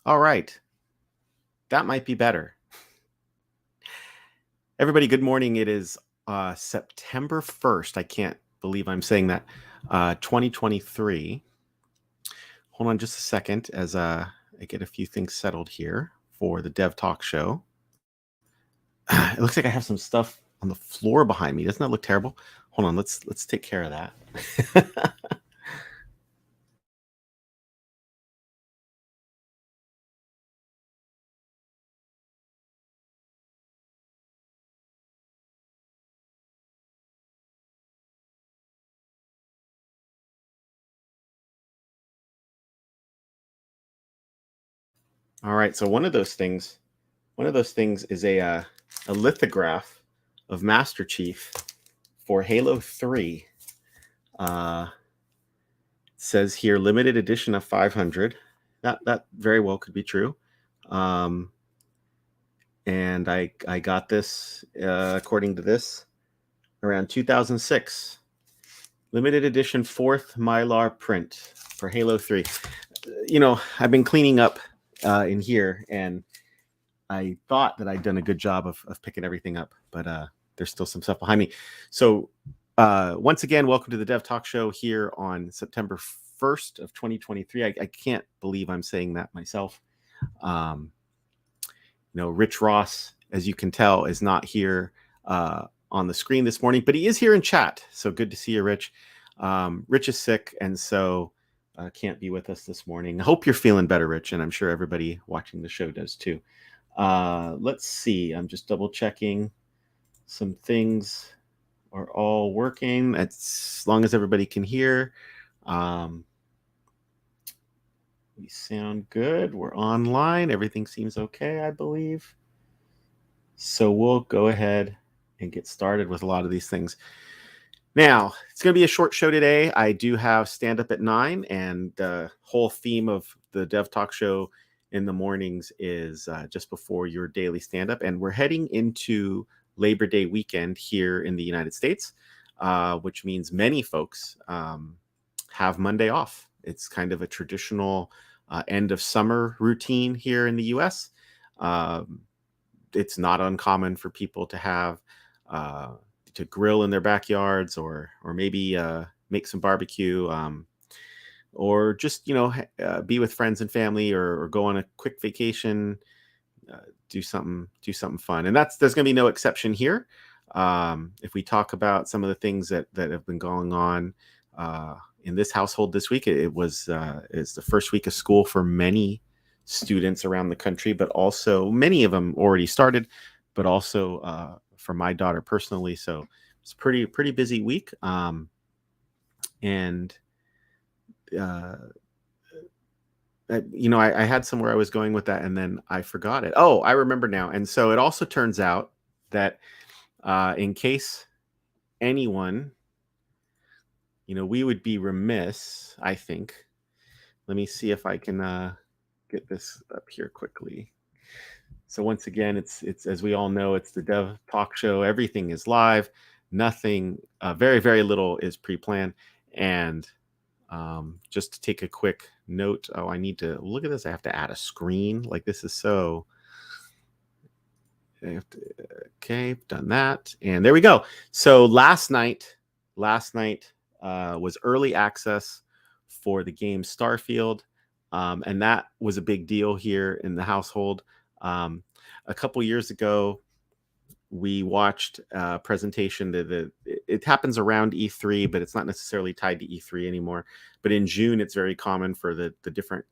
All right. That might be better. Everybody, good morning. It is September 1st. I can't believe I'm saying that. 2023. Hold on just a second as I get a few things settled here for the Dev Talk Show. It looks like I have some stuff on the floor behind me. Doesn't that look terrible? Hold on, let's take care of that. All right, so one of those things is a lithograph of Master Chief for Halo 3. Uh, says here limited edition of 500. That very well could be true. Um, and I got this according to this around 2006. Limited edition fourth Mylar print for Halo 3. I've been cleaning up in here, and I thought that I'd done a good job of picking everything up, but there's still some stuff behind me. So once again, welcome to the Dev Talk Show here on September 1st of 2023. I can't believe I'm saying that myself. Um, Rich Ross, as you can tell, is not here on the screen this morning, but he is here in chat. So good to see you, Rich. Rich is sick, and so can't be with us this morning. I hope you're feeling better, Rich, and I'm sure everybody watching the show does too. Let's see. I'm just double checking some things are all working as long as everybody can hear. We sound good. We're online. Everything seems okay, I believe. So we'll go ahead and get started with a lot of these things. Now, it's going to be a short show today. I do have stand up at 9, and the whole theme of the Dev Talk Show in the mornings is just before your daily stand up. And we're heading into Labor Day weekend here in the United States, which means many folks have Monday off. It's kind of a traditional end of summer routine here in the US. It's not uncommon for people to have to grill in their backyards, or maybe make some barbecue, or just be with friends and family, or go on a quick vacation, do something fun. And there's going to be no exception here. If we talk about some of the things that have been going on in this household this week, it's the first week of school for many students around the country, but also many of them already started, but also for my daughter personally. So it's pretty busy week. And I had somewhere I was going with that, and then I forgot it. Oh, I remember now. And so it also turns out that in case anyone, we would be remiss, I think. Let me see if I can get this up here quickly. So once again, it's as we all know, it's the Dev Talk Show. Everything is live. Nothing, very, very little is pre-planned. And just to take a quick note, I need to look at this. I have to add a screen. Like, this is so. Okay, done that, and there we go. So last night was early access for the game Starfield, and that was a big deal here in the household. A couple years ago, we watched a presentation it happens around E3, but it's not necessarily tied to E3 anymore. But in June, it's very common for the different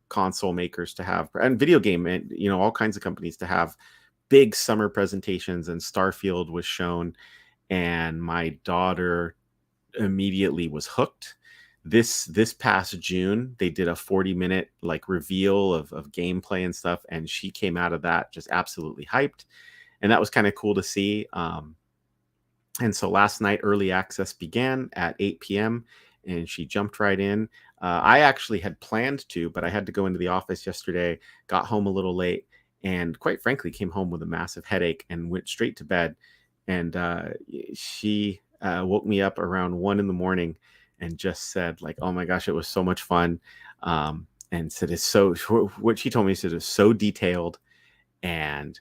console makers to have, and video game, and all kinds of companies to have big summer presentations, and Starfield was shown, and my daughter immediately was hooked. This past June, they did a 40-minute reveal of gameplay and stuff, and she came out of that just absolutely hyped, and that was kind of cool to see. And so last night, early access began at 8 p.m., and she jumped right in. I actually had planned to, but I had to go into the office yesterday, got home a little late, and quite frankly, came home with a massive headache and went straight to bed. And she woke me up around 1 a.m. and just said, like, "Oh my gosh, it was so much fun." and said it's so, what she told me, said is so detailed and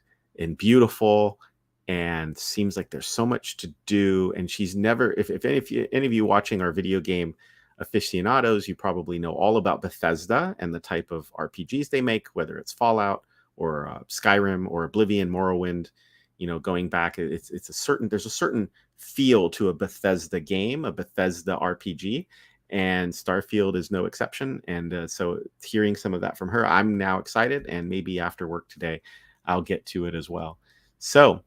beautiful, and seems like there's so much to do. And she's never, if any of you watching our video game aficionados, you probably know all about Bethesda and the type of RPGs they make, whether it's Fallout or Skyrim or Oblivion, Morrowind. Going back, there's a certain feel to a Bethesda game, a Bethesda RPG, and Starfield is no exception. And so hearing some of that from her, I'm now excited, and maybe after work today, I'll get to it as well. So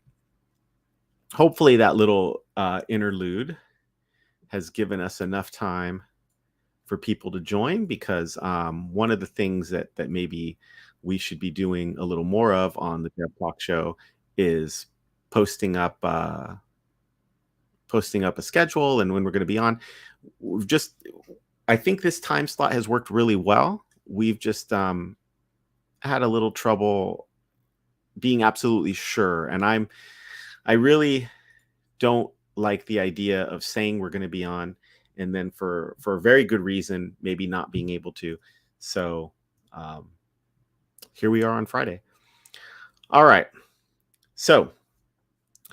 hopefully that little interlude has given us enough time for people to join, because one of the things that maybe we should be doing a little more of on the Dev Talk Show is posting up a schedule and when we're going to be on. I think this time slot has worked really well. We've just had a little trouble being absolutely sure, and I really don't like the idea of saying we're going to be on and then for a very good reason maybe not being able to. So here we are on Friday. All right, so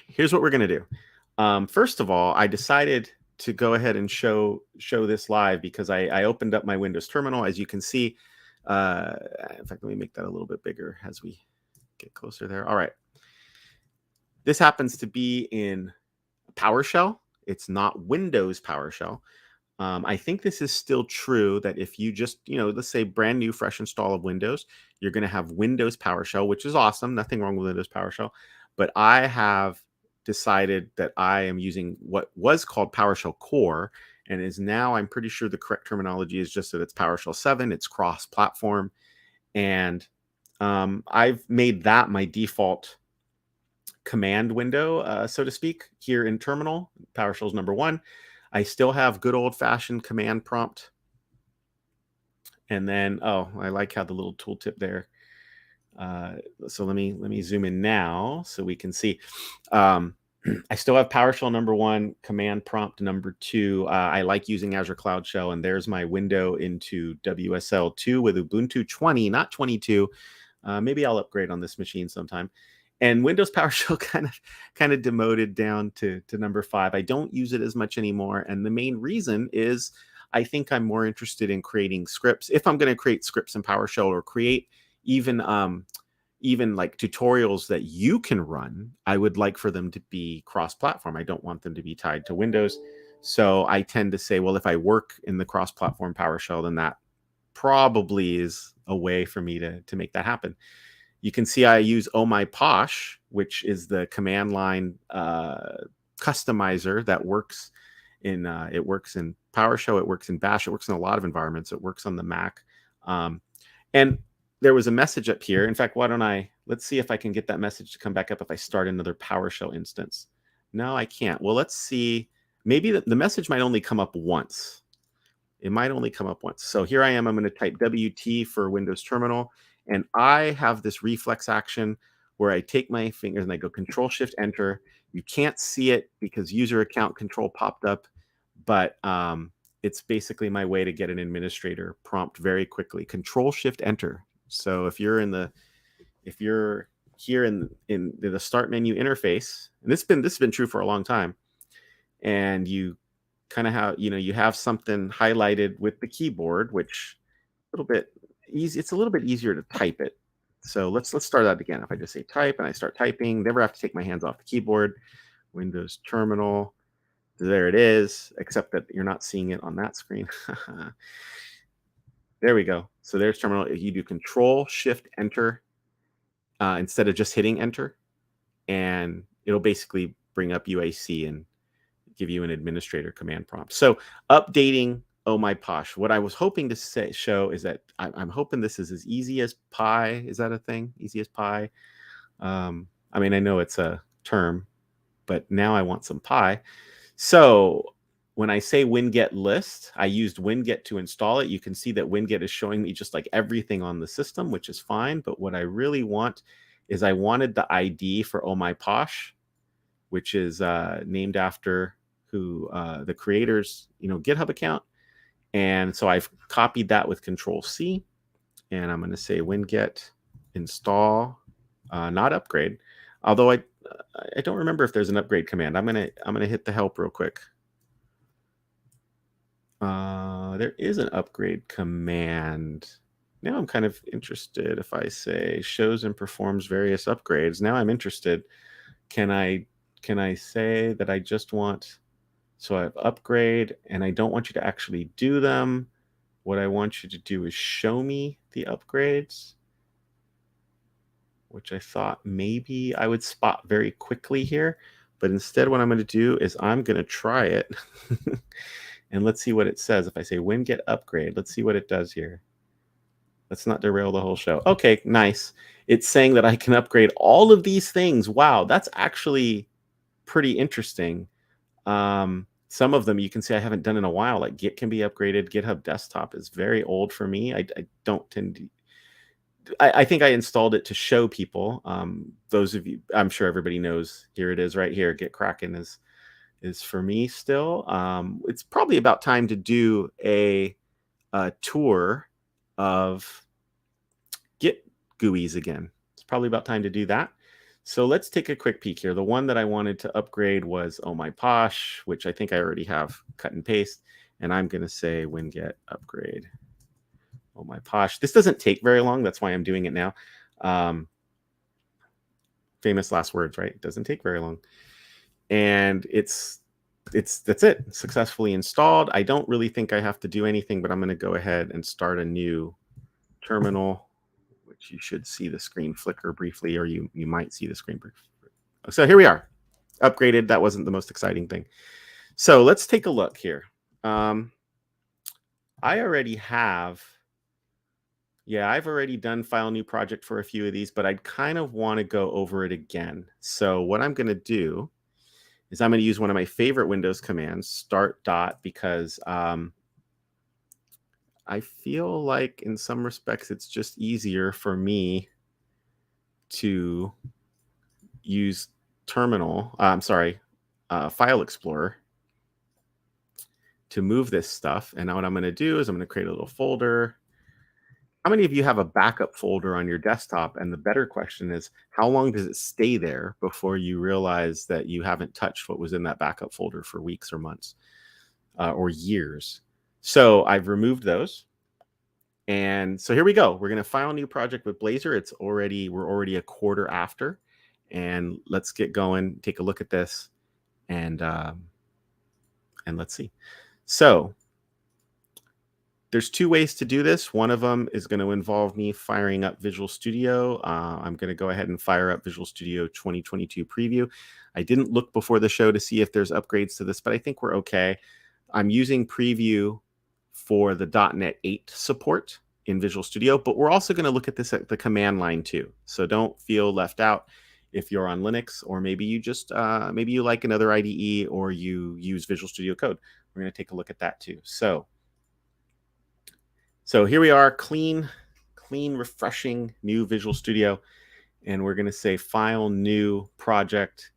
here's what we're going to do. First of all, I decided to go ahead and show this live because I opened up my Windows terminal. As you can see, in fact, let me make that a little bit bigger as we get closer there. All right. This happens to be in PowerShell. It's not Windows PowerShell. I think this is still true that if you just, let's say brand new, fresh install of Windows, you're going to have Windows PowerShell, which is awesome. Nothing wrong with Windows PowerShell. But I have decided that I am using what was called PowerShell Core, and is now, I'm pretty sure the correct terminology is just that it's PowerShell 7. It's cross-platform. And I've made that my default command window, so to speak, here in terminal. PowerShell's number 1. I still have good old-fashioned command prompt. And then, I like how the little tooltip there. So let me zoom in now so we can see. I still have PowerShell number 1, command prompt number 2. I like using Azure Cloud Shell, and there's my window into WSL 2 with Ubuntu 20, not 22. Maybe I'll upgrade on this machine sometime. And Windows PowerShell kind of demoted down to number 5. I don't use it as much anymore, and the main reason is I think I'm more interested in creating scripts. If I'm going to create scripts in PowerShell or create even like tutorials that you can run, I would like for them to be cross-platform. I don't want them to be tied to Windows. So I tend to say, well, if I work in the cross-platform PowerShell, then that probably is a way for me to make that happen. You can see I use Oh My Posh, which is the command line customizer that works in it works in PowerShell, it works in Bash, it works in a lot of environments, it works on the Mac. And there was a message up here. In fact, let's see if I can get that message to come back up if I start another PowerShell instance. No, I can't. Well, let's see. Maybe the message might only come up once. It might only come up once. So here I am. I'm going to type WT for Windows Terminal. And I have this reflex action where I take my fingers and I go Control-Shift-Enter. You can't see it because user account control popped up, but it's basically my way to get an administrator prompt very quickly. Control-Shift-Enter. So if you're here in the start menu interface, and this has been true for a long time, and you kind of have, you have something highlighted with the keyboard, which a little bit easy. It's a little bit easier to type it. So let's start that again. If I just say type and I start typing, never have to take my hands off the keyboard. Windows Terminal. There it is, except that you're not seeing it on that screen. There we go. So there's terminal. You do Control-Shift-Enter instead of just hitting Enter, and it'll basically bring up UAC and give you an administrator command prompt. So updating Oh My Posh. What I was hoping to show is that I'm hoping this is as easy as pie. Is that a thing? Easy as pie? I mean, I know it's a term, but now I want some pie. So when I say winget list, I used winget to install it. You can see that winget is showing me just like everything on the system, which is fine. But what I really want is I wanted the ID for Oh My Posh, which is named after the creator's GitHub account. And so I've copied that with Control-C. and I'm going to say winget install, not upgrade. Although I don't remember if there's an upgrade command. I'm gonna hit the help real quick. There is an upgrade command. Now I'm kind of interested. If I say shows and performs various upgrades, now I'm interested. Can I say that I just want, so I have upgrade and I don't want you to actually do them. What I want you to do is show me the upgrades, which I thought maybe I would spot very quickly here. But instead, what I'm going to do is I'm going to try it. And let's see what it says. If I say winget upgrade, let's see what it does here. Let's not derail the whole show. Okay, nice. It's saying that I can upgrade all of these things. Wow, that's actually pretty interesting. Some of them you can see I haven't done in a while, like Git can be upgraded. GitHub Desktop is very old for me. I don't tend to. I think I installed it to show people. Those of you, I'm sure everybody knows. Here it is, right here. Git Kraken is for me still. It's probably about time to do a tour of Git GUIs again. It's probably about time to do that. So let's take a quick peek here. The one that I wanted to upgrade was Oh My Posh, which I think I already have cut and paste. And I'm going to say winget upgrade Oh My Posh. This doesn't take very long. That's why I'm doing it now. Famous last words, right? It doesn't take very long. And that's it. Successfully installed. I don't really think I have to do anything, but I'm going to go ahead and start a new terminal, which you should see the screen flicker briefly, or you might see the screen briefly. So here we are, upgraded. That wasn't the most exciting thing. So let's take a look here. I already have, I've already done file new project for a few of these, but I'd kind of want to go over it again. So what I'm going to do is I'm going to use one of my favorite Windows commands, start dot, because I feel like in some respects it's just easier for me to use File Explorer to move this stuff. And now what I'm going to do is I'm going to create a little folder. How many of you have a backup folder on your desktop? And the better question is, how long does it stay there before you realize that you haven't touched what was in that backup folder for weeks or months or years? So I've removed those. And so here we go. We're going to file a new project with Blazor. We're already a quarter after. And let's get going, take a look at this, and let's see. So there's two ways to do this. One of them is going to involve me firing up Visual Studio. I'm going to go ahead and fire up Visual Studio 2022 Preview. I didn't look before the show to see if there's upgrades to this, but I think we're okay. I'm using Preview for the .NET 8 support in Visual Studio, but we're also going to look at this at the command line too. So don't feel left out if you're on Linux, or maybe you just maybe you like another IDE, or you use Visual Studio Code. We're going to take a look at that too. So here we are, clean, refreshing new Visual Studio, and we're going to say File, New Project,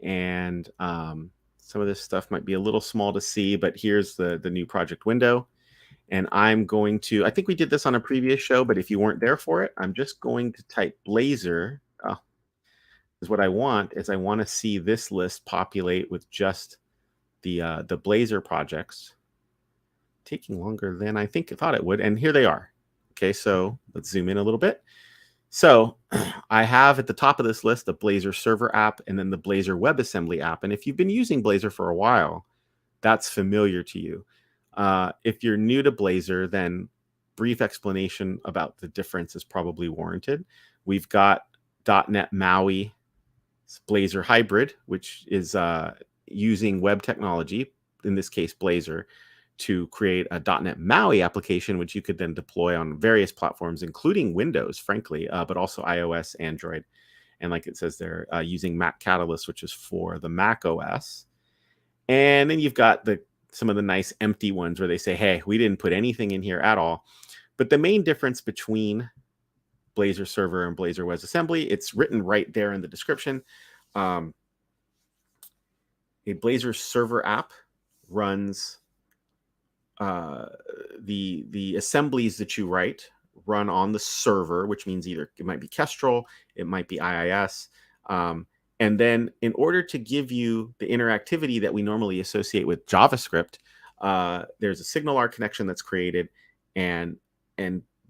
and some of this stuff might be a little small to see, but here's the new project window. And I'm going to, I think we did this on a previous show, but if you weren't there for it, I'm just going to type Blazor. Because what I want is I want to see this list populate with just the Blazor projects. Taking longer than I thought it would, and here they are. Okay, so let's zoom in a little bit. So I have at the top of this list the Blazor server app and then the Blazor WebAssembly app. And if you've been using Blazor for a while, that's familiar to you. If you're new to Blazor, then brief explanation about the difference is probably warranted. We've got .NET MAUI Blazor Hybrid, which is using web technology, in this case Blazor, to create a .NET MAUI application, which you could then deploy on various platforms, including Windows, frankly, but also iOS, Android. And like it says there, using Mac Catalyst, which is for the Mac OS. And then you've got some of the nice empty ones where they say, hey, we didn't put anything in here at all. But the main difference between Blazor Server and Blazor WebAssembly, it's written right there in the description. A Blazor Server app runs the assemblies that you write run on the server, which means either it might be Kestrel, it might be IIS. And then in order to give you the interactivity that we normally associate with JavaScript, there's a SignalR connection that's created, and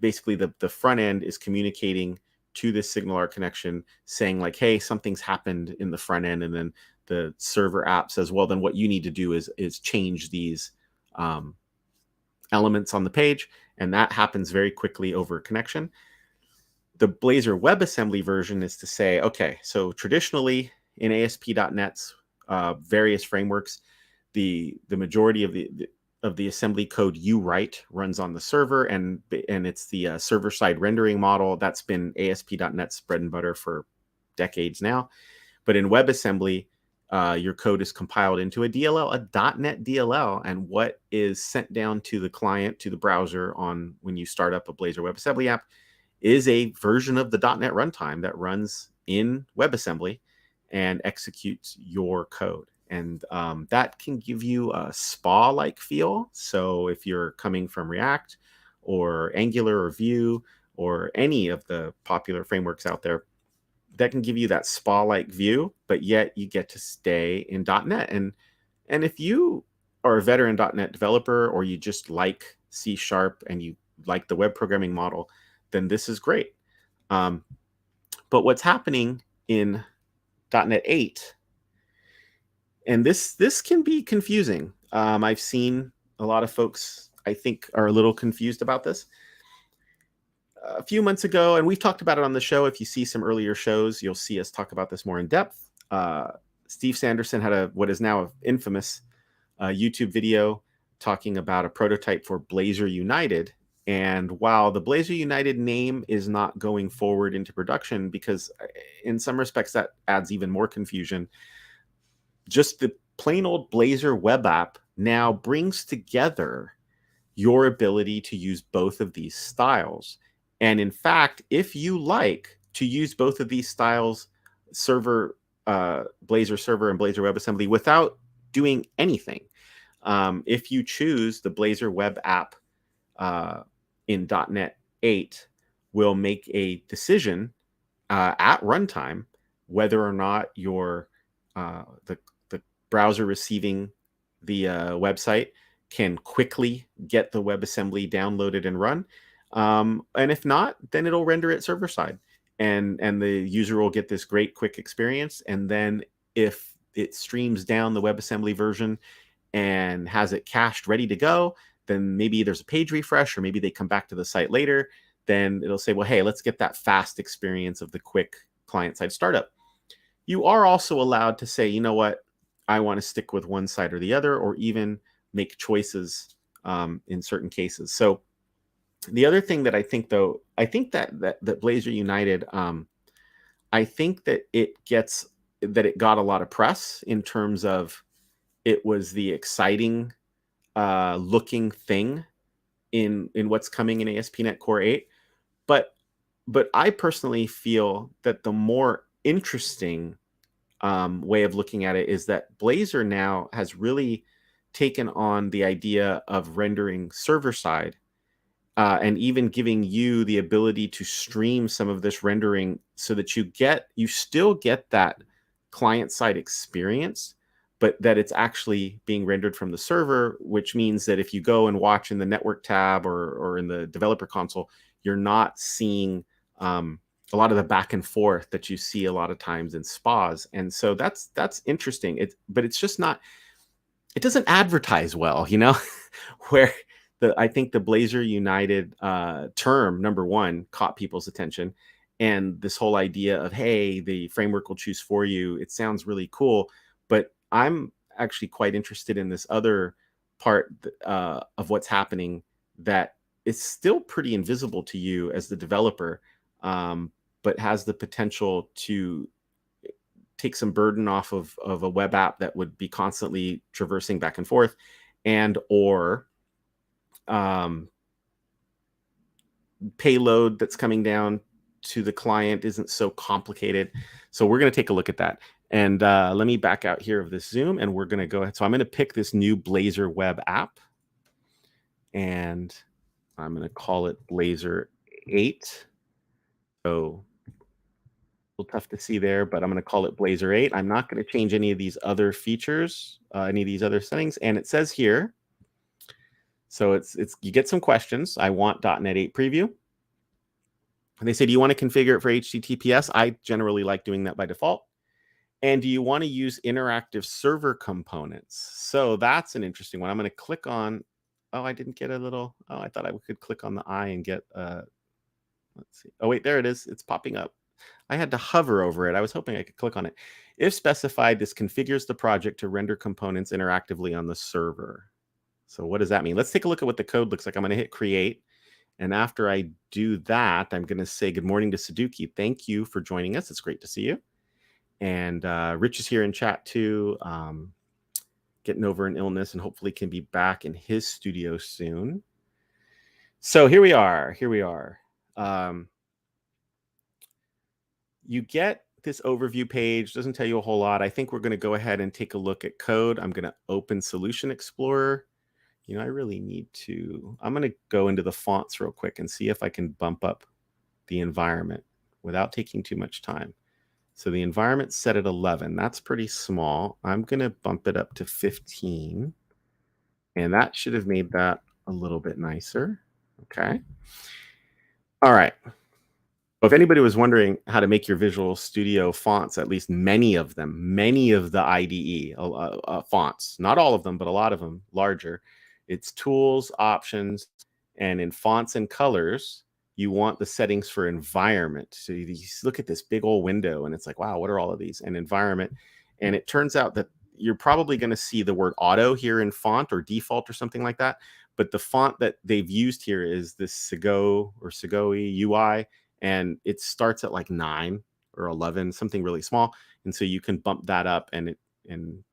basically the front end is communicating to this SignalR connection saying like, hey, something's happened in the front end, and then the server app says, well, then what you need to do is change these elements on the page, and that happens very quickly over a connection. The Blazor WebAssembly version is to say, okay, so traditionally in ASP.NET's various frameworks, the majority of the assembly code you write runs on the server, and it's the server-side rendering model. That's been ASP.NET's bread and butter for decades now. But in WebAssembly, your code is compiled into a DLL, a .NET DLL, and what is sent down to the client, to the browser on when you start up a Blazor WebAssembly app is a version of the .NET runtime that runs in WebAssembly and executes your code. And that can give you a SPA-like feel. So if you're coming from React or Angular or Vue or any of the popular frameworks out there, that can give you that SPA-like view, but yet you get to stay in .NET. And if you are a veteran .NET developer, or you just like C# and you like the web programming model, then this is great. But what's happening in .NET 8, and this can be confusing. I've seen a lot of folks, I think, are a little confused about this. A few months ago, and we've talked about it on the show. If you see some earlier shows, you'll see us talk about this more in depth. Steve Sanderson had what is now an infamous YouTube video talking about a prototype for Blazor United. And while the Blazor United name is not going forward into production, because in some respects that adds even more confusion, just the plain old Blazor web app now brings together your ability to use both of these styles. And in fact, if you like to use both of these styles, Blazor server and Blazor WebAssembly, without doing anything, if you choose the Blazor web app in .NET 8, will make a decision at runtime whether or not your the browser receiving the website can quickly get the WebAssembly downloaded and run. And if not, then it'll render it server side, and the user will get this great quick experience. And then if it streams down the WebAssembly version and has it cached ready to go, then maybe there's a page refresh, or maybe they come back to the site later. Then it'll say, well, hey, let's get that fast experience of the quick client-side startup. You are also allowed to say, you know what, I want to stick with one side or the other, or even make choices in certain cases. So the other thing that I think, though, I think that Blazor United, I think that it got a lot of press in terms of it was the exciting looking thing in what's coming in ASP.NET Core 8. But I personally feel that the more interesting way of looking at it is that Blazor now has really taken on the idea of rendering server side, and even giving you the ability to stream some of this rendering so that you still get that client side experience, but that it's actually being rendered from the server, which means that if you go and watch in the network tab or in the developer console, you're not seeing a lot of the back and forth that you see a lot of times in SPAs. And so that's interesting. But it's just not, it doesn't advertise well, where I think the Blazor United term, number one, caught people's attention. And this whole idea of, hey, the framework will choose for you, it sounds really cool. But I'm actually quite interested in this other part of what's happening that is still pretty invisible to you as the developer, but has the potential to take some burden off of a web app that would be constantly traversing back and forth, or payload that's coming down to the client isn't so complicated. So we're going to take a look at that. And let me back out here of this Zoom, and we're going to go ahead. So I'm going to pick this new Blazor web app, and I'm going to call it Blazor 8. So a little tough to see there, but I'm going to call it Blazor 8. I'm not going to change any of these other features, any of these other settings. And it says here, so it's you get some questions. I want .NET 8 preview. And they say, do you want to configure it for HTTPS? I generally like doing that by default. And do you want to use interactive server components? So that's an interesting one. I'm going to click on, oh, I didn't get a little, oh, I thought I could click on the eye and get, let's see. Oh, wait, there it is. It's popping up. I had to hover over it. I was hoping I could click on it. If specified, this configures the project to render components interactively on the server. So what does that mean? Let's take a look at what the code looks like. I'm going to hit create. And after I do that, I'm going to say good morning to Suzuki. Thank you for joining us. It's great to see you. And Rich is here in chat too, getting over an illness and hopefully can be back in his studio soon. So here we are. You get this overview page. Doesn't tell you a whole lot. I think we're going to go ahead and take a look at code. I'm going to open Solution Explorer. You know, I really need to, I'm going to go into the fonts real quick and see if I can bump up the environment without taking too much time. So the environment's set at 11. That's pretty small. I'm going to bump it up to 15. And that should have made that a little bit nicer. Okay. All right. If anybody was wondering how to make your Visual Studio fonts, at least many of the IDE fonts, not all of them, but a lot of them larger, it's tools, options, and in fonts and colors, you want the settings for environment. So you look at this big old window and it's like, wow, what are all of these? And environment. And it turns out that you're probably going to see the word auto here in font or default or something like that. But the font that they've used here is this Segoe or Segoe UI. And it starts at like 9 or 11, something really small. And so you can bump that up and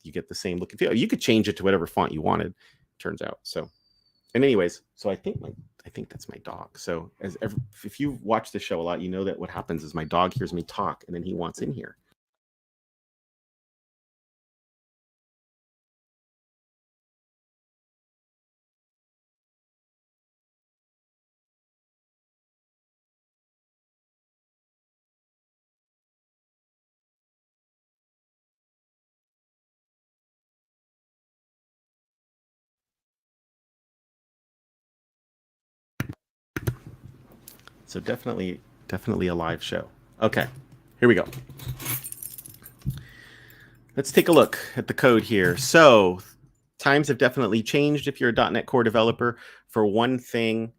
you get the same look and feel. You could change it to whatever font you wanted, turns out. So, and anyways, so I think that's my dog. So if you watch the show a lot, you know that what happens is my dog hears me talk and then he wants in here. So definitely a live show. Okay, here we go. Let's take a look at the code here. So times have definitely changed if you're a .NET Core developer. For one thing,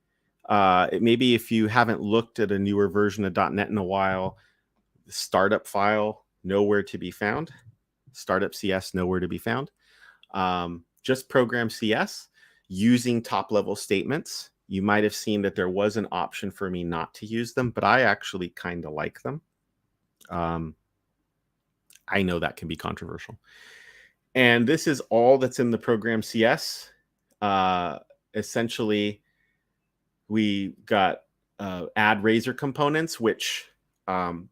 maybe if you haven't looked at a newer version of .NET in a while, the startup file, nowhere to be found. Startup CS, nowhere to be found. Just program CS using top-level statements. You might have seen that there was an option for me not to use them, but I actually kind of like them. I know that can be controversial. And this is all that's in the program CS. Essentially, we got add razor components, which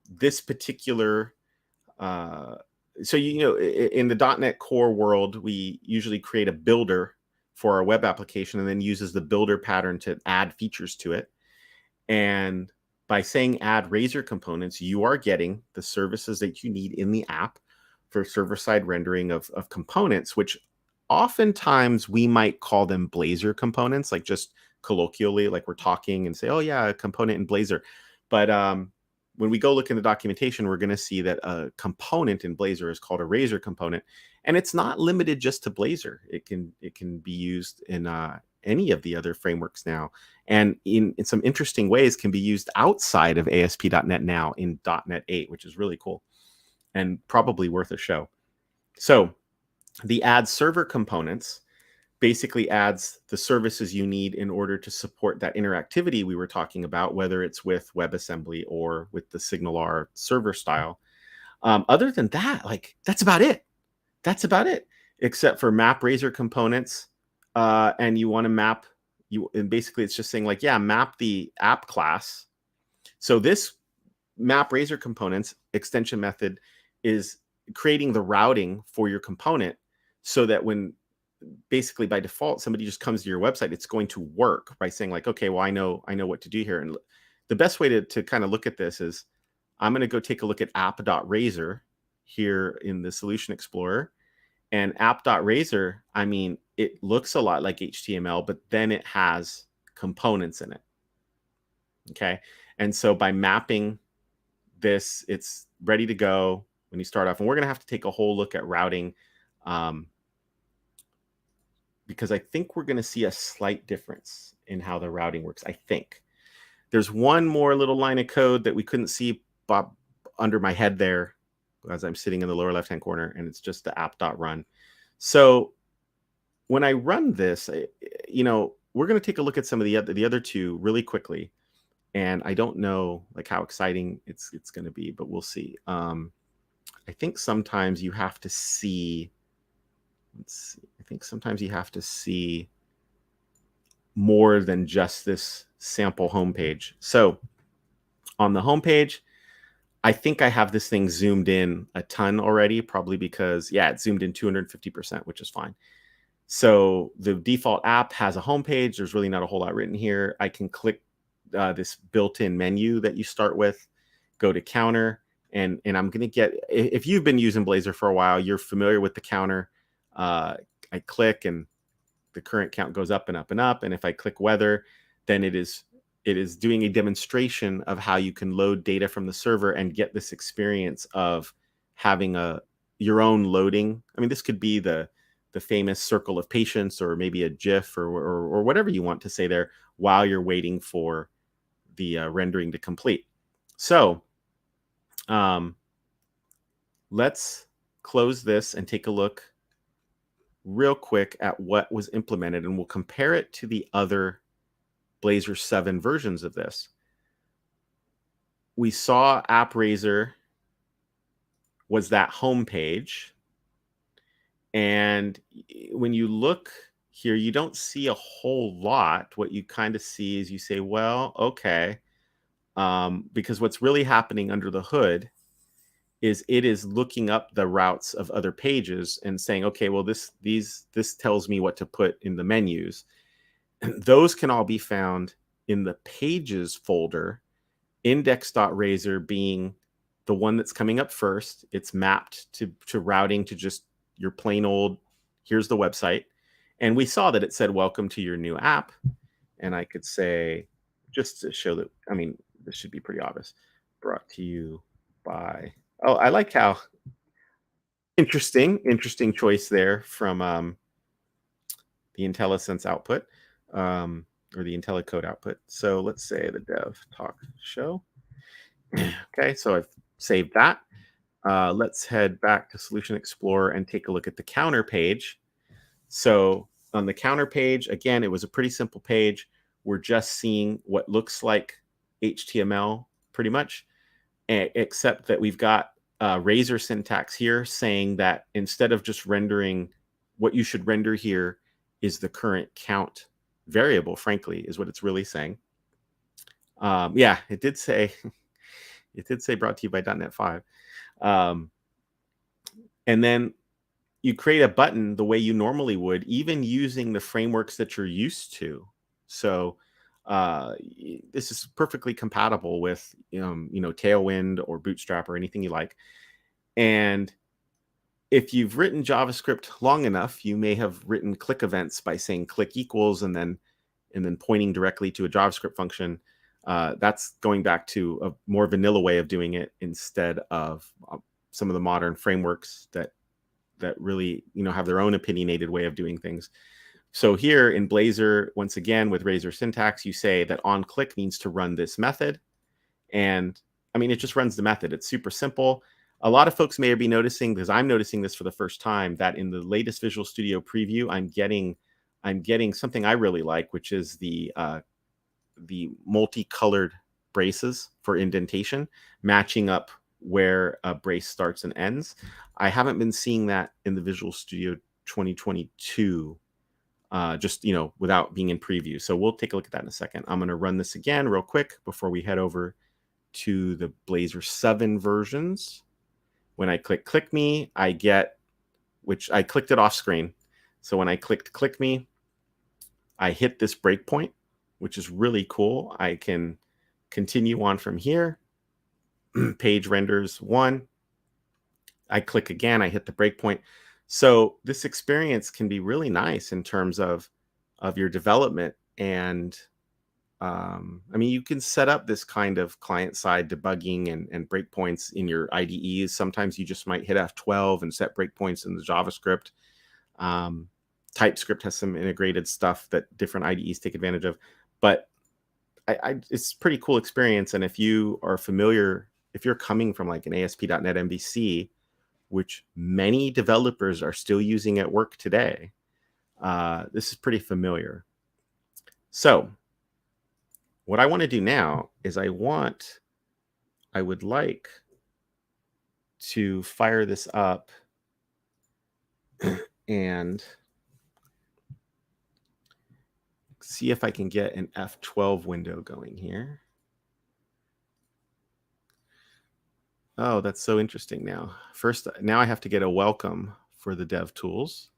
this particular, so you know, in the .NET Core world, we usually create a builder for our web application and then uses the builder pattern to add features to it. And by saying add razor components, you are getting the services that you need in the app for server-side rendering of components, which oftentimes we might call them Blazor components, like just colloquially, like we're talking and say, oh yeah, a component in Blazor. But when we go look in the documentation, we're going to see that a component in Blazor is called a razor component. And it's not limited just to Blazor. It can be used in any of the other frameworks now. And in some interesting ways can be used outside of ASP.NET now in .NET 8, which is really cool and probably worth a show. So the add server components basically adds the services you need in order to support that interactivity we were talking about, whether it's with WebAssembly or with the SignalR server style. Other than that, like that's about it. That's about it, except for map razor components. And you want to map, and basically it's just saying like, yeah, map the app class. So this map razor components extension method is creating the routing for your component so that when basically by default somebody just comes to your website, it's going to work by saying like, okay, well, I know what to do here. And the best way to kind of look at this is I'm going to go take a look at app.razor here in the Solution Explorer. And app.razor, I mean, it looks a lot like HTML, but then it has components in it. Okay. And so by mapping this, it's ready to go when you start off. And we're going to have to take a whole look at routing because I think we're going to see a slight difference in how the routing works. I think there's one more little line of code that we couldn't see under my head there as I'm sitting in the lower left-hand corner, and it's just the app.run. So when I run this, we're going to take a look at some of the other two really quickly. And I don't know like how exciting it's going to be, but we'll see. I think sometimes you have to see, let's see, I think sometimes you have to see more than just this sample homepage. So on the homepage, I think I have this thing zoomed in a ton already, probably because, yeah, it's zoomed in 250%, which is fine. So the default app has a homepage. There's really not a whole lot written here. I can click this built-in menu that you start with, go to counter, and I'm going to get, if you've been using Blazor for a while, you're familiar with the counter. I click and the current count goes up and up and up. And if I click weather, then it is doing a demonstration of how you can load data from the server and get this experience of having your own loading. I mean, this could be the famous circle of patience, or maybe a GIF, or whatever you want to say there while you're waiting for the rendering to complete. So let's close this and take a look real quick at what was implemented, and we'll compare it to the other Blazor 7 versions of this. We saw AppRazor was that home page, and when you look here, you don't see a whole lot. What you kind of see is you say, well, okay, because what's really happening under the hood is it is looking up the routes of other pages and saying, okay, well, this tells me what to put in the menus. Those can all be found in the pages folder, index.razor being the one that's coming up first. It's mapped to routing to just your plain old, here's the website. And we saw that it said, welcome to your new app. And I could say, just to show that, I mean, this should be pretty obvious, brought to you by, oh, I like how interesting choice there from the IntelliSense output, or the IntelliCode output. So let's say the dev talk show. Okay, so I've saved that. Let's head back to Solution Explorer and take a look at the counter page. So on the counter page, again, it was a pretty simple page. We're just seeing what looks like HTML pretty much, except that we've got Razor syntax here saying that instead of just rendering, what you should render here is the current count variable, frankly, is what it's really saying. Yeah, it did say, it did say brought to you by .NET 5. And then you create a button the way you normally would, even using the frameworks that you're used to. So this is perfectly compatible with Tailwind or Bootstrap or anything you like. And if you've written JavaScript long enough, you may have written click events by saying click equals and then pointing directly to a JavaScript function. That's going back to a more vanilla way of doing it instead of some of the modern frameworks that really have their own opinionated way of doing things. So here in Blazor, once again with Razor syntax, you say that onClick means to run this method, and I mean it just runs the method. It's super simple. A lot of folks may be noticing, because I'm noticing this for the first time, that in the latest Visual Studio preview, I'm getting something I really like, which is the multicolored braces for indentation, matching up where a brace starts and ends. I haven't been seeing that in the Visual Studio 2022, just without being in preview. So we'll take a look at that in a second. I'm going to run this again real quick before we head over to the Blazor 7 versions. When I click me, I get, which I clicked it off screen. So when I clicked click me, I hit this breakpoint, which is really cool. I can continue on from here. Page renders 1. I click again, I hit the breakpoint. So this experience can be really nice in terms of your development. And I mean, you can set up this kind of client-side debugging and breakpoints in your IDEs. Sometimes you just might hit F12 and set breakpoints in the JavaScript. TypeScript has some integrated stuff that different IDEs take advantage of. But it's a pretty cool experience. And if you are familiar, if you're coming from like an ASP.NET MVC, which many developers are still using at work today, this is pretty familiar. So what I want to do now is I would like to fire this up and see if I can get an F12 window going here. Oh, that's so interesting now. First, now I have to get a welcome for the dev tools.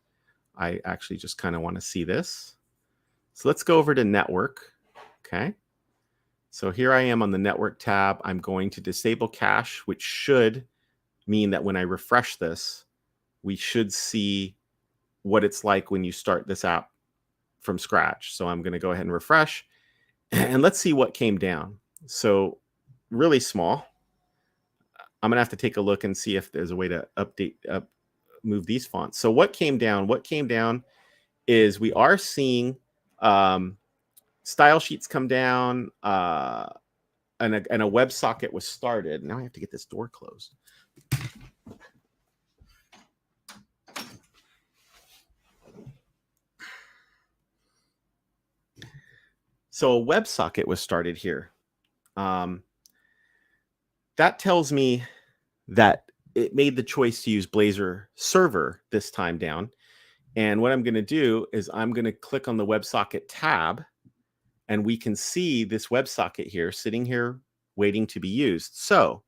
I actually just kind of want to see this. So let's go over to network. Okay. So here I am on the network tab. I'm going to disable cache, which should mean that when I refresh this, we should see what it's like when you start this app from scratch. So I'm going to go ahead and refresh, and let's see what came down. So really small. I'm going to have to take a look and see if there's a way to move these fonts. So what came down? What came down is we are seeing style sheets come down, and a WebSocket was started. Now I have to get this door closed. So a WebSocket was started here. That tells me that it made the choice to use Blazor server this time down. And what I'm going to do is I'm going to click on the WebSocket tab, and we can see this WebSocket here sitting here waiting to be used. So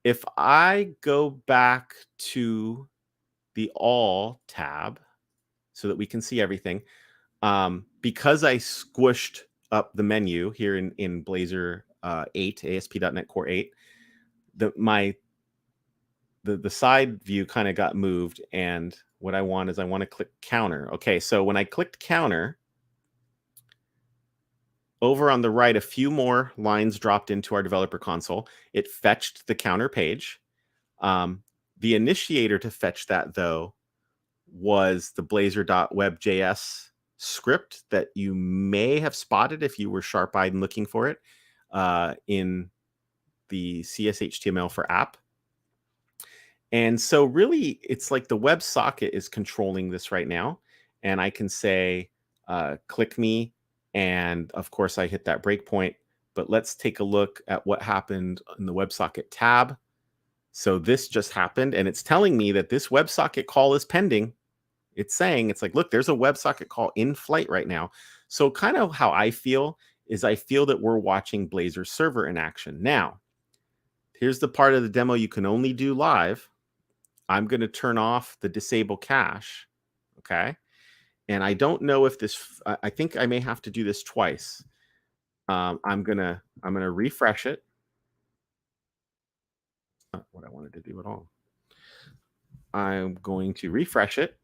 if I go back to the All tab so that we can see everything, because I squished up the menu here in Blazor 8, ASP.NET Core 8, the side view kind of got moved, and what I want is I want to click counter. Okay, so when I clicked counter, over on the right, a few more lines dropped into our developer console. It fetched the counter page. The initiator to fetch that, though, was the blazor.webjs script that you may have spotted if you were sharp-eyed and looking for it in the CSHTML for app. And so really, it's like the WebSocket is controlling this right now. And I can say, click me. And of course, I hit that breakpoint. But let's take a look at what happened in the WebSocket tab. So this just happened. And it's telling me that this WebSocket call is pending. It's saying, it's like, look, there's a WebSocket call in flight right now. So kind of how I feel is I feel that we're watching Blazor server in action. Now, here's the part of the demo you can only do live. I'm going to turn off the disable cache. Okay. And I don't know if this, I think I may have to do this twice. I'm gonna refresh it. Not what I wanted to do at all. I'm going to refresh it.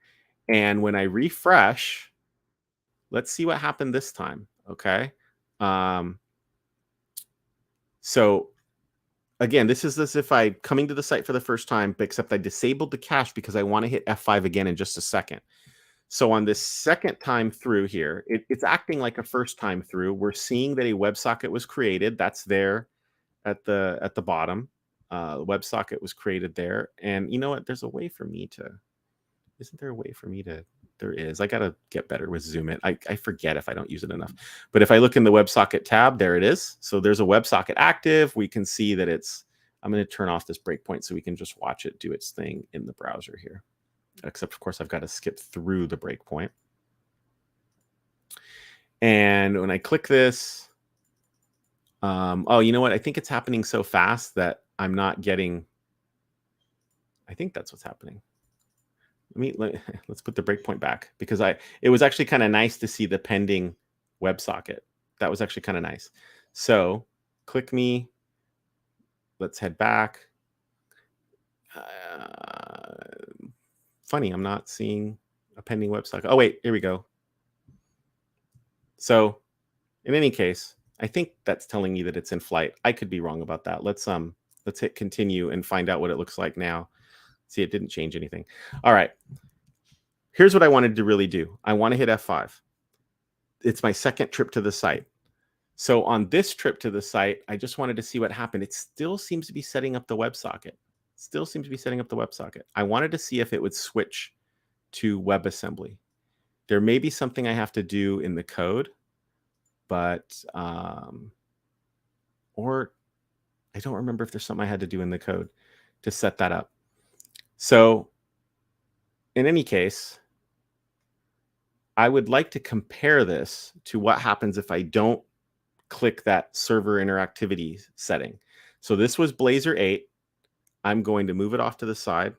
And when I refresh, let's see what happened this time. Okay. So again, this is as if I'm coming to the site for the first time, except I disabled the cache because I want to hit F5 again in just a second. So on this second time through here, it's acting like a first time through. We're seeing that a WebSocket was created. That's there at the bottom. WebSocket was created there. And you know what? There's a way for me to, isn't there a way for me to, there is. I got to get better with Zoom it. I forget if I don't use it enough. But if I look in the WebSocket tab, there it is. So there's a WebSocket active. We can see that it's, I'm going to turn off this breakpoint so we can just watch it do its thing in the browser here. Except, of course, I've got to skip through the breakpoint. And when I click this, oh, you know what? I think it's happening so fast that I'm not getting, I think that's what's happening. Let's put the breakpoint back, because it was actually kind of nice to see the pending WebSocket. That was actually kind of nice. So click me. Let's head back. Funny, I'm not seeing a pending website. Oh, wait, here we go. So in any case, I think that's telling me that it's in flight. I could be wrong about that. Let's hit continue and find out what it looks like now. See, it didn't change anything. All right. Here's what I wanted to really do. I want to hit F5. It's my second trip to the site. So on this trip to the site, I just wanted to see what happened. It still seems to be setting up the WebSocket. I wanted to see if it would switch to WebAssembly. There may be something I have to do in the code, but or I don't remember if there's something I had to do in the code to set that up. So in any case, I would like to compare this to what happens if I don't click that server interactivity setting. So this was Blazor 8. I'm going to move it off to the side,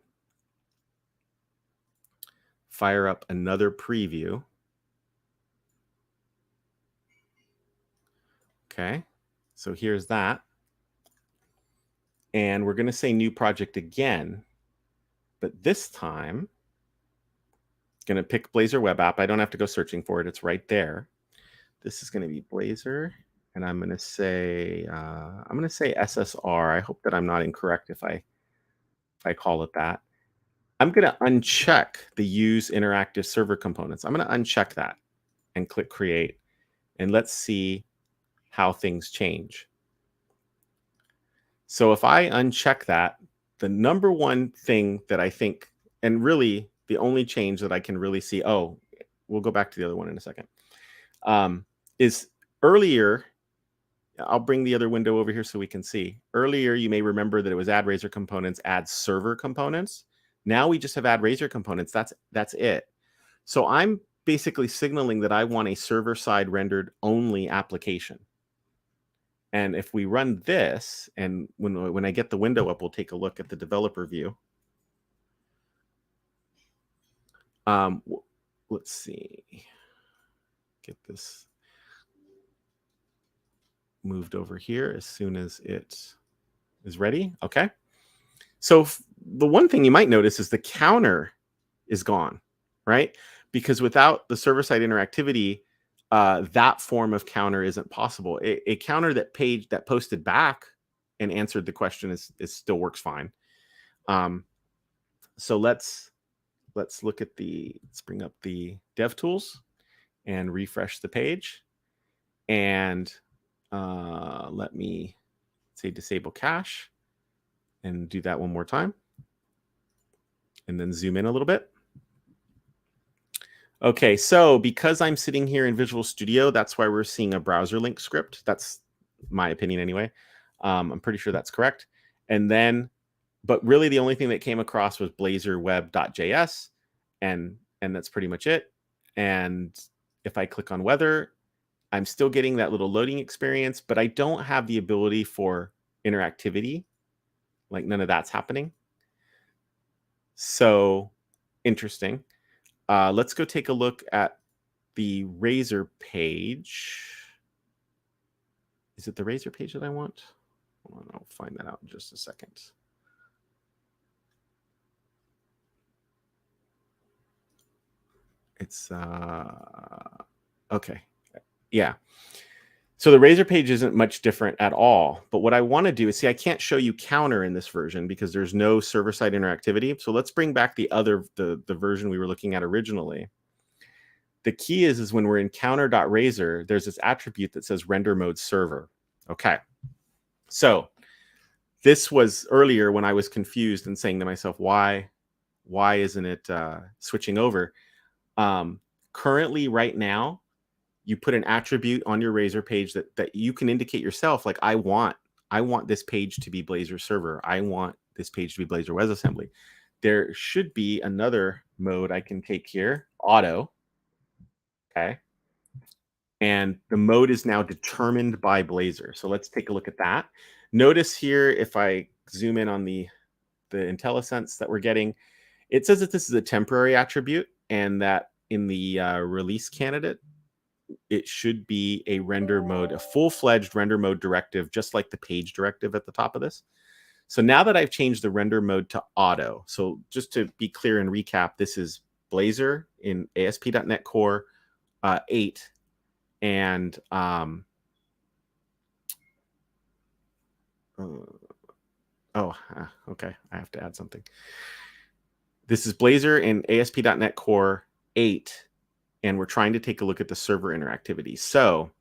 fire up another preview. Okay, so here's that. And we're going to say new project again, but this time, going to pick Blazor web app. I don't have to go searching for it. It's right there. This is going to be Blazor, and I'm going to say SSR. I hope that I'm not incorrect if I call it that. I'm going to uncheck the use interactive server components. I'm going to uncheck that and click create, and let's see how things change. So if I uncheck that, the number one thing that I think, and really the only change that I can really see, oh, we'll go back to the other one in a second, is earlier, I'll bring the other window over here so we can see. Earlier, you may remember that it was add Razor components, add server components. Now we just have add Razor components. That's it. So I'm basically signaling that I want a server-side rendered only application. And if we run this, and when I get the window up, we'll take a look at the developer view. Let's see. Get this moved over here as soon as it is ready. Okay. So the one thing you might notice is the counter is gone, right? Because without the server-side interactivity, that form of counter isn't possible. A counter that posted back and answered the question is still works fine. So let's look at let's bring up the dev tools and refresh the page, and let me say disable cache and do that one more time, and then zoom in a little bit. Okay, so because I'm sitting here in Visual Studio, that's why we're seeing a browser link script. That's my opinion anyway. I'm pretty sure that's correct. And then, but really the only thing that came across was Blazor web.js, and that's pretty much it. And if I click on weather, I'm still getting that little loading experience, but I don't have the ability for interactivity. Like none of that's happening. So interesting. Let's go take a look at the Razor page. Is it the Razor page that I want? Hold on, I'll find that out in just a second. It's okay. Yeah. So the Razor page isn't much different at all. But what I want to do is see, I can't show you counter in this version because there's no server-side interactivity. So let's bring back the version we were looking at originally. The key is when we're in counter.razor, there's this attribute that says render mode server. Okay. So this was earlier when I was confused and saying to myself, why isn't it switching over? Currently, right now, you put an attribute on your Razor page that you can indicate yourself, like I want this page to be Blazor server. I want this page to be Blazor WebAssembly. There should be another mode I can take here, auto. Okay. And the mode is now determined by Blazor. So let's take a look at that. Notice here, if I zoom in on the IntelliSense that we're getting, it says that this is a temporary attribute and that in the release candidate, it should be a render mode, a full-fledged render mode directive, just like the page directive at the top of this. So now that I've changed the render mode to auto, so just to be clear and recap, this is Blazor in ASP.NET Core 8, and okay, I have to add something. This is Blazor in ASP.NET Core 8, and we're trying to take a look at the server interactivity. So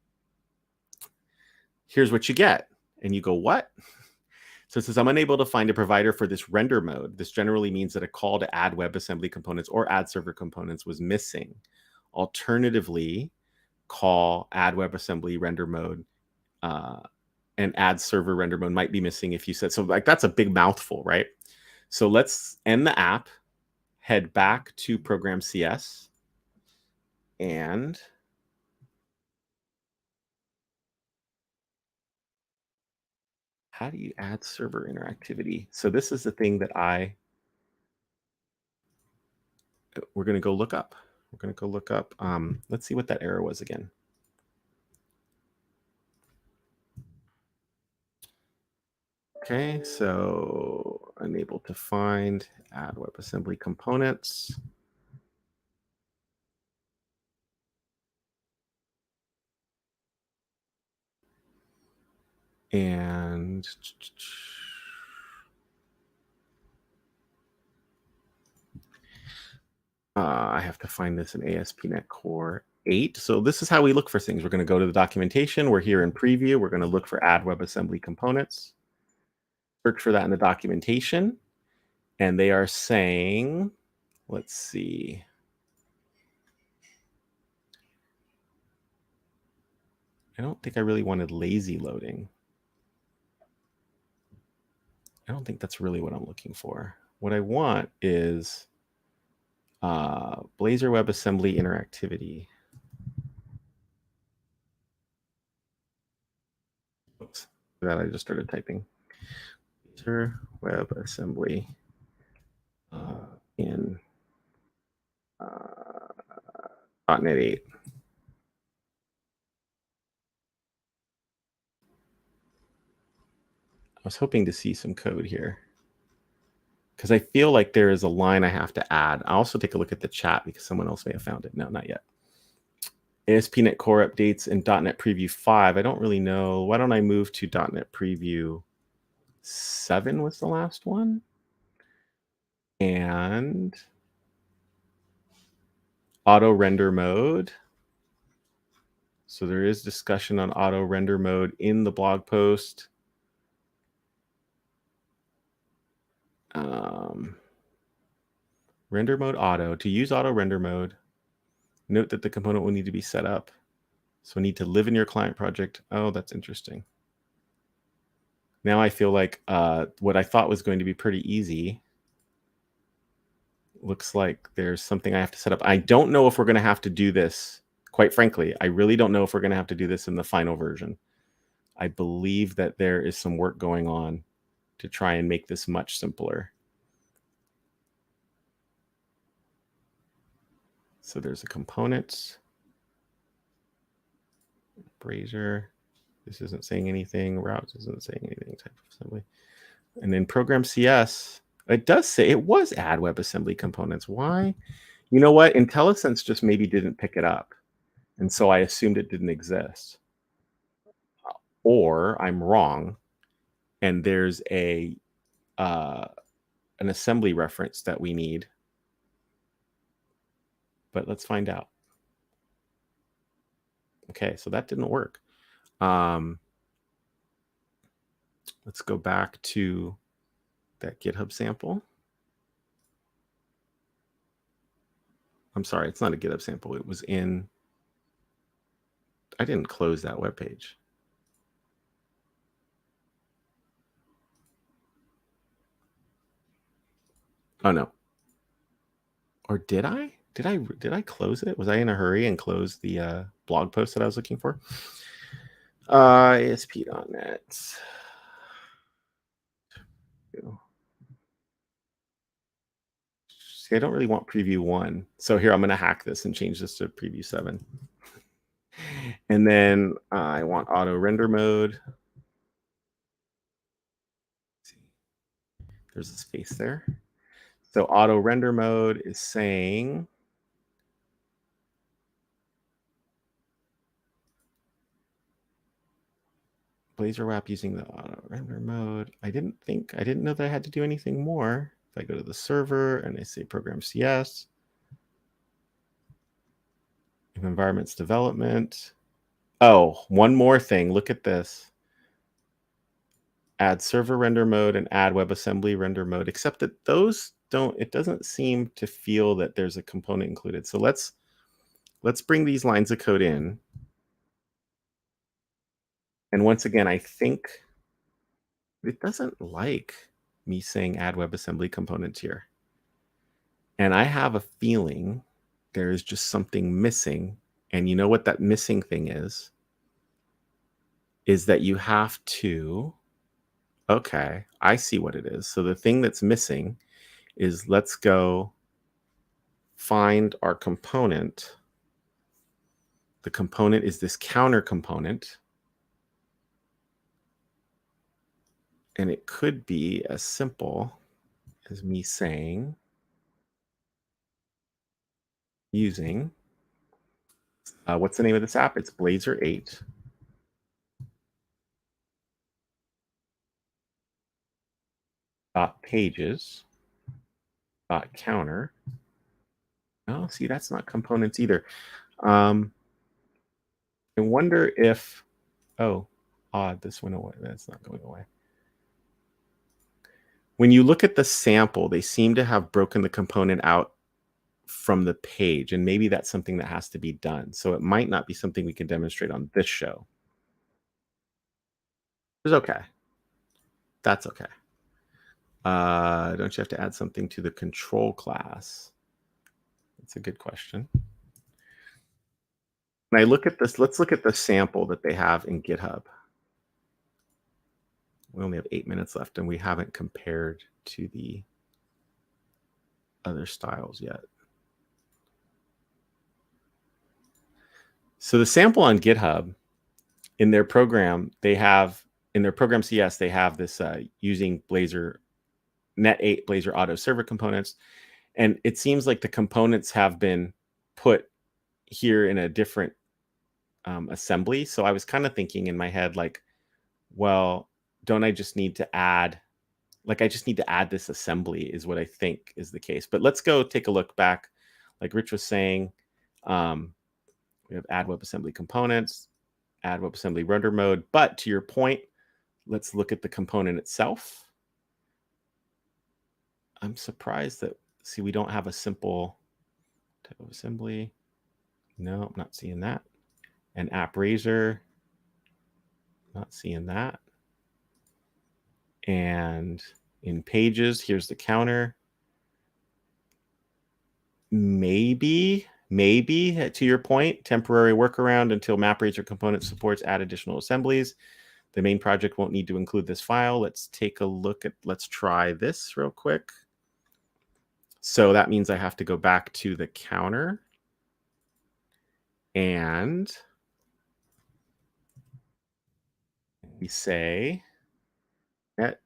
here's what you get. And you go, what? So it says, I'm unable to find a provider for this render mode. This generally means that a call to add WebAssembly components or add server components was missing. Alternatively, call add WebAssembly render mode and add server render mode might be missing if you said so. Like, that's a big mouthful, right? So let's end the app, head back to Program CS, and how do you add server interactivity? So this is the thing that we're going to go look up. We're going to go look up. Let's see what that error was again. Okay, so unable to find add WebAssembly components. And I have to find this in ASP.NET Core 8. So this is how we look for things. We're going to go to the documentation. We're here in preview. We're going to look for add WebAssembly components. Search for that in the documentation. And they are saying, let's see. I don't think I really wanted lazy loading. I don't think that's really what I'm looking for. What I want is Blazor WebAssembly interactivity. Oops, that I just started typing. Blazor WebAssembly in .NET 8. I was hoping to see some code here because I feel like there is a line I have to add. I'll also take a look at the chat because someone else may have found it. No, not yet. ASP.NET Core updates in .NET Preview 5. I don't really know. Why don't I move to .NET Preview 7 was the last one? And auto render mode. So there is discussion on auto render mode in the blog post. Render mode auto. To use auto render mode, note that the component will need to be set up. So need to live in your client project. Oh, that's interesting. Now I feel like what I thought was going to be pretty easy looks like there's something I have to set up. I don't know if we're going to have to do this. Quite frankly, I really don't know if we're going to have to do this in the final version. I believe that there is some work going on to try and make this much simpler. So there's a components. Blazor. This isn't saying anything. Routes isn't saying anything. Type of assembly. And then program CS, it does say it was add WebAssembly components. Why? You know what? IntelliSense just maybe didn't pick it up. And so I assumed it didn't exist. Or I'm wrong. And there's an assembly reference that we need. But let's find out. Okay, so that didn't work. Let's go back to that GitHub sample. I'm sorry, it's not a GitHub sample. It was in, I didn't close that web page. Oh no. Or did I? Did I close it? Was I in a hurry and close the blog post that I was looking for? ASP.NET. See, I don't really want preview 1. So here, I'm going to hack this and change this to preview 7. And then I want auto render mode. There's a space there. So auto render mode is saying Blazor wrap using the auto render mode. I didn't know that I had to do anything more. If I go to the server and I say program CS, environments development. Oh, one more thing. Look at this. Add server render mode and add WebAssembly render mode, except that those don't, it doesn't seem to feel that there's a component included. So let's bring these lines of code in. And once again, I think it doesn't like me saying add WebAssembly components here. And I have a feeling there is just something missing. And you know what that missing thing is? Is that you have to, okay, I see what it is. So the thing that's missing is, let's go find our component. The component is this counter component. And it could be as simple as me saying, using, what's the name of this app? It's Blazor 8. Pages. Counter. Oh, see, that's not components either. I wonder if, oh, odd, this went away. That's not going away. When you look at the sample, they seem to have broken the component out from the page, and maybe that's something that has to be done. So it might not be something we can demonstrate on this show. It's okay. That's okay. Don't you have to add something to the control class? That's a good question. When I look at this, let's look at the sample that they have in GitHub. We only have 8 minutes left, and we haven't compared to the other styles yet. So the sample on GitHub, in their program, they have, in their program CS, they have this using Blazor, Net 8 Blazor Auto Server components. And it seems like the components have been put here in a different assembly. So I was kind of thinking in my head, like, well, don't I just need to add, like, I just need to add this assembly is what I think is the case. But let's go take a look back. Like Rich was saying, we have add WebAssembly components, add WebAssembly render mode. But to your point, let's look at the component itself. I'm surprised that, see, we don't have a simple type of assembly. No, I'm not seeing that. And app razor, not seeing that. And in pages, here's the counter. Maybe to your point, temporary workaround until MapRaiser component supports add additional assemblies. The main project won't need to include this file. Let's take a look at, let's try this real quick. So that means I have to go back to the counter and we say net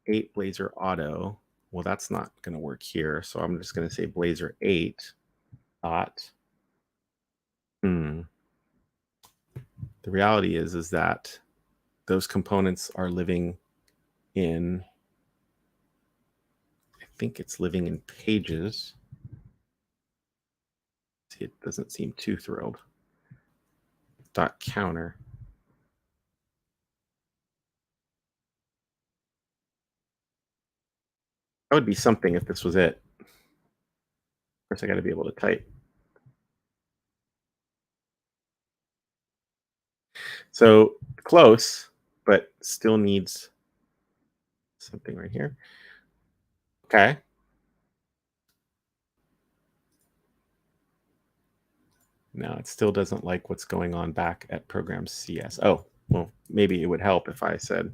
8 Blazor auto. Well, that's not going to work here. So I'm just going to say Blazor 8 dot. The reality is that those components are living in, I think it's living in pages. See, it doesn't seem too thrilled. Dot counter. That would be something if this was it. Of course, I got to be able to type. So close, but still needs something right here. Okay. No, it still doesn't like what's going on back at program CS. Oh, well, maybe it would help if I said,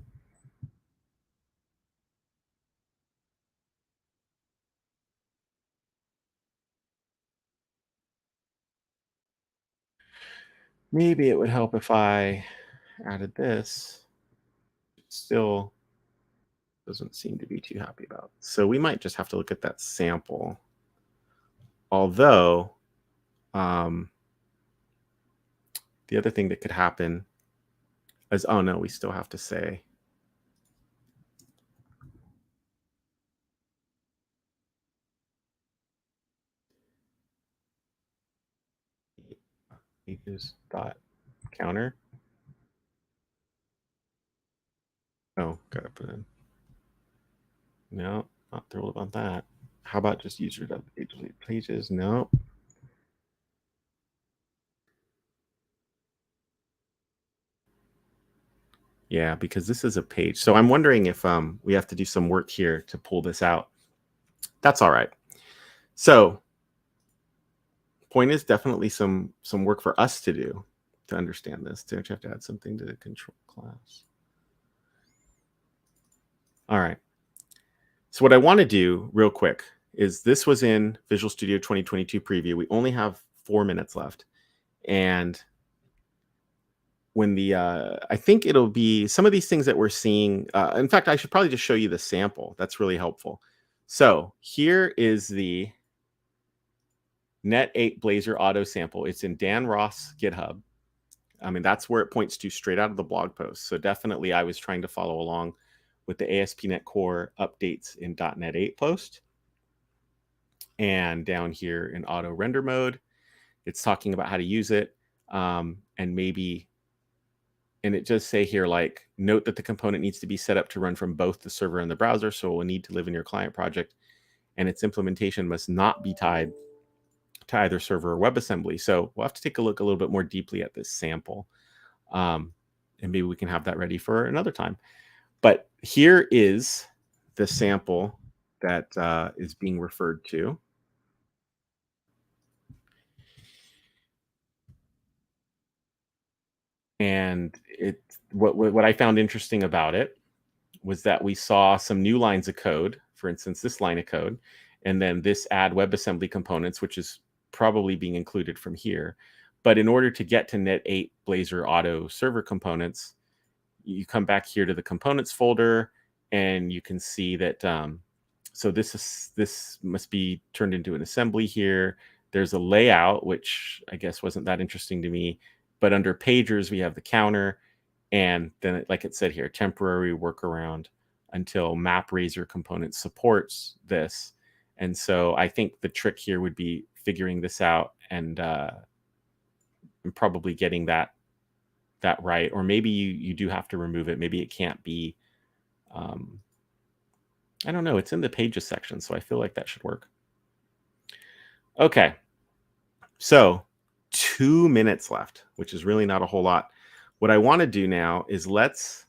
Maybe it would help if I added this. Still doesn't seem to be too happy about. So we might just have to look at that sample. Although, the other thing that could happen is, oh no, we still have to say. Pages dot counter. Oh, gotta put in. No, not thrilled about that. How about just user pages? No. Yeah, because this is a page. So I'm wondering if we have to do some work here to pull this out. That's all right. So point is definitely some work for us to do to understand this. Don't you have to add something to the control class? All right. So what I want to do real quick is, this was in Visual Studio 2022 preview. We only have 4 minutes left. And when the, I think it'll be some of these things that we're seeing. In fact, I should probably just show you the sample. That's really helpful. So here is the Net 8 Blazor auto sample. It's in Dan Ross GitHub. I mean, that's where it points to straight out of the blog post. So definitely I was trying to follow along with the ASP.NET Core updates in .NET 8 post. And down here in auto render mode, it's talking about how to use it. And maybe, and it does say here, like, note that the component needs to be set up to run from both the server and the browser. So it will need to live in your client project, and its implementation must not be tied to either server or WebAssembly. So we'll have to take a look a little bit more deeply at this sample. And maybe we can have that ready for another time. But here is the sample that is being referred to. And what I found interesting about it was that we saw some new lines of code, for instance, this line of code, and then this add WebAssembly components, which is probably being included from here. But in order to get to Net 8 Blazor auto server components, you come back here to the components folder, and you can see that, so this must be turned into an assembly here. There's a layout, which I guess wasn't that interesting to me. But under pagers, we have the counter. And then, like it said here, temporary workaround until MapRaiser component supports this. And so I think the trick here would be figuring this out and probably getting that right. Or maybe you do have to remove it. Maybe it can't be. I don't know. It's in the pages section, so I feel like that should work. Okay. So 2 minutes left, which is really not a whole lot. What I want to do now is let's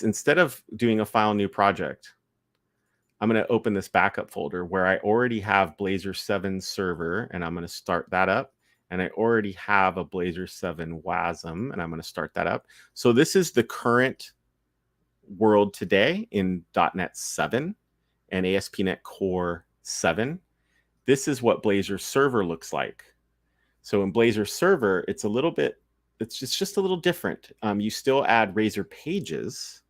instead of doing a file new project, I'm going to open this backup folder where I already have Blazor 7 server, and I'm going to start that up. And I already have a Blazor 7 WASM, and I'm going to start that up. So this is the current world today in .NET 7 and ASP.NET Core 7. This is what Blazor server looks like. So in Blazor server, it's a little bit, it's just a little different. You still add Razor pages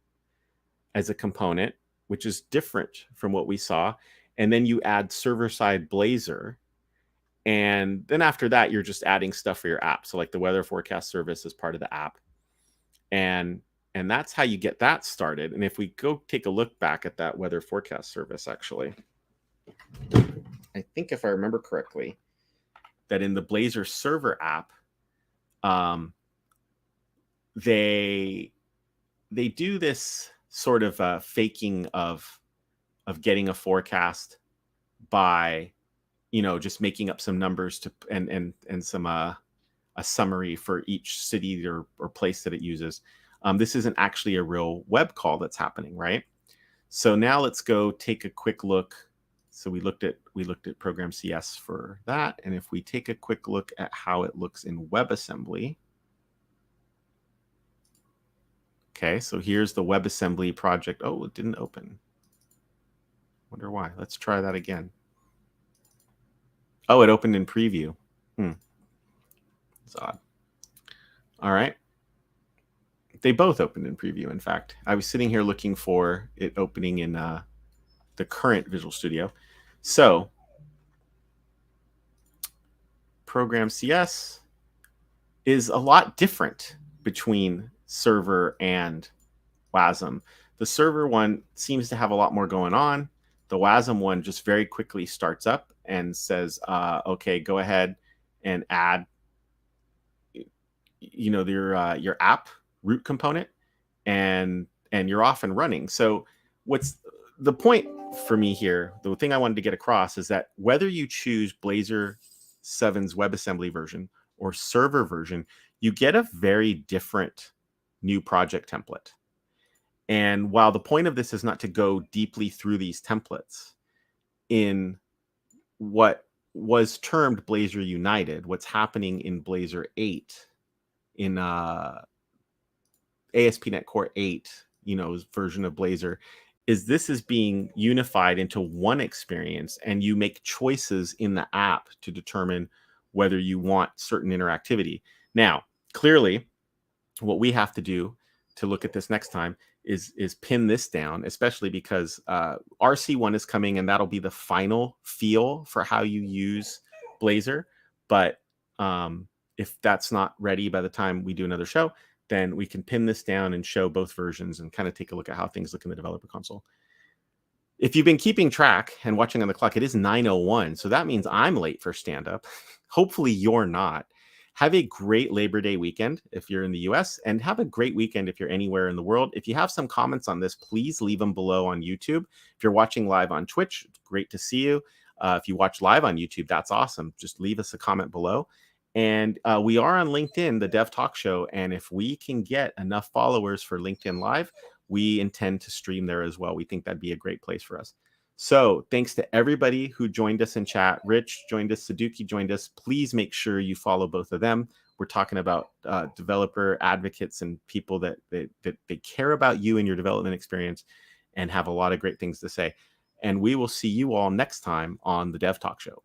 as a component, which is different from what we saw. And then you add server-side Blazor. And then after that, you're just adding stuff for your app. So like the weather forecast service is part of the app. And that's how you get that started. And if we go take a look back at that weather forecast service, actually, I think if I remember correctly, that in the Blazor server app, they do this sort of faking of getting a forecast by, just making up some numbers to and some a summary for each city or place that it uses. This isn't actually a real web call that's happening, right? So now let's go take a quick look. So we looked at Program CS for that, and if we take a quick look at how it looks in WebAssembly. Okay, so here's the WebAssembly project. Oh, it didn't open. Wonder why. Let's try that again. Oh, it opened in preview. It's odd. All right. They both opened in preview, in fact. I was sitting here looking for it opening in the current Visual Studio. So, Program CS is a lot different between server and WASM. The server one seems to have a lot more going on. The WASM one just very quickly starts up and says, okay, go ahead and add your app root component, and you're off and running. So what's the point for me here, the thing I wanted to get across, is that whether you choose Blazor 7's WebAssembly version or server version, you get a very different new project template. And while the point of this is not to go deeply through these templates, in what was termed Blazor United, what's happening in Blazor 8, in ASP.NET Core 8, version of Blazor, is this is being unified into one experience, and you make choices in the app to determine whether you want certain interactivity. Now, clearly, what we have to do to look at this next time is pin this down, especially because RC1 is coming, and that'll be the final feel for how you use Blazor. But if that's not ready by the time we do another show, then we can pin this down and show both versions and kind of take a look at how things look in the developer console. If you've been keeping track and watching on the clock, it is 9:01, so that means I'm late for stand-up. Hopefully you're not. Have a great Labor Day weekend if you're in the US, and have a great weekend if you're anywhere in the world. If you have some comments on this, please leave them below on YouTube. If you're watching live on Twitch, it's great to see you. If you watch live on YouTube, that's awesome. Just leave us a comment below. And we are on LinkedIn, the Dev Talk Show. And if we can get enough followers for LinkedIn Live, we intend to stream there as well. We think that'd be a great place for us. So thanks to everybody who joined us in chat. Rich joined us, Saduki joined us. Please make sure you follow both of them. We're talking about developer advocates and people that they care about you and your development experience and have a lot of great things to say. And we will see you all next time on the Dev Talk Show.